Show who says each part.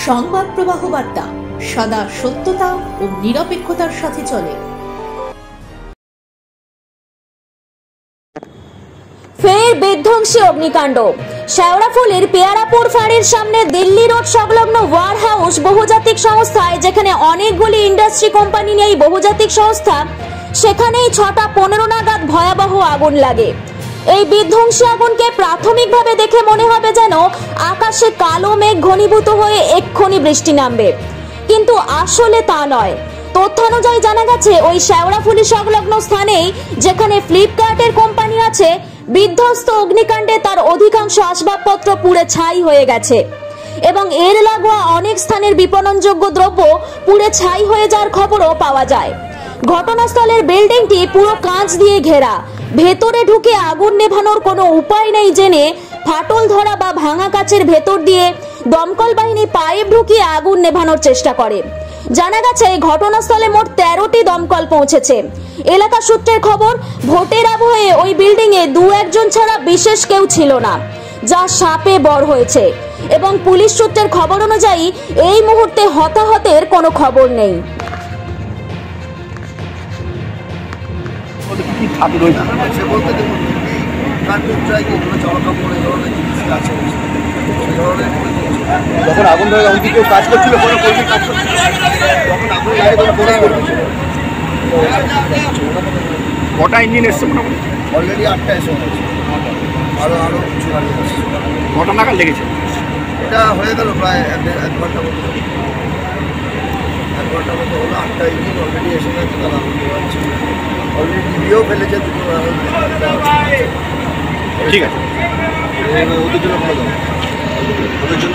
Speaker 1: সংবাদ প্রবাহ বার্তা সদা সত্যতা ও নিরপেক্ষতার সাথে চলে।
Speaker 2: ফের বিধ্বংসী অগ্নিকাণ্ড। শেওড়াফুলির পেয়ারাপুর ফাঁড়ির সামনে দিল্লি রোড সংলগ্ন ওয়ার হাউস বহুজাতিক সংস্থায়, যেখানে অনেকগুলি ইন্ডাস্ট্রি কোম্পানি নেই বহুজাতিক সংস্থা, সেখানেই 6:15 নাগাদ ভয়াবহ আগুন লাগে। এই বিধ্বংসী আগুনকে প্রাথমিকভাবে দেখে মনে হবে যেন আকাশে কালো মেঘ ঘনীভূত হয়ে এক্ষুনি বৃষ্টি নামবে, কিন্তু আসলে তা নয়। তথ্যানুযায়ী জানা গেছে, ওই শেওড়াফুলি সংলগ্ন স্থানেই, যেখানে ফ্লিপকার্টের কোম্পানি আছে, বিধ্বস্ত অগ্নিকাণ্ডে তার অধিকাংশ আসবাবপত্র পুড়ে ছাই হয়ে গেছে এবং এর লাগোয়া অনেক স্থানের বিপণনযোগ্য দ্রব্য পুড়ে ছাই হয়ে যাওয়ার খবরও পাওয়া যায়। ঘটনাস্থলের বিল্ডিংটি পুরো কাঁচ দিয়ে ঘেরা। ভেতরে ঢুকে আগুন নেভানোর কোনো উপায় নেই জেনে ফাটল ধরা বা ভাঙা কাচের ভেতর দিয়ে দমকল বাহিনী পাইপ ঢুকিয়ে আগুন নেভানোর চেষ্টা করে। জানা গেছে, ঘটনাস্থলে মোট 13টি দমকল পৌঁছেছে। এলাকা সূত্রের খবর, ভোটের আবহে ওই বিল্ডিং এ 2-1 ছাড়া বিশেষ কেউ ছিল না, যা সাপে বড় হয়েছে এবং পুলিশ সূত্রের খবর অনুযায়ী এই মুহূর্তে হতাহতের কোনো খবর নেই।
Speaker 3: যখন আগুন ধরে তখন কি কেউ কাজ করছিল? কোনো কর্মী কাজ করছিল? যখন আগুন লাগে তখন কোনো কর্মী ছিল? কটা ইঞ্জিন এসছে মোটামুটি? অলরেডি 8টা এসে গেছে, আরও কিছু গাড়ি আছে। কটা নাগাদ লেগেছে? এটা হয়ে গেল প্রায় 1 ঘন্টা মতো। 1 ঘন্টা মতো হলো। 8টা ইঞ্জিন অলরেডি এসে গেছে, তারা আগুন দেওয়াচ্ছে। অলরেডি টিভিও ফেলেছে, ঠিক আছে। ওদের জন্য ভালো, ওদের জন্য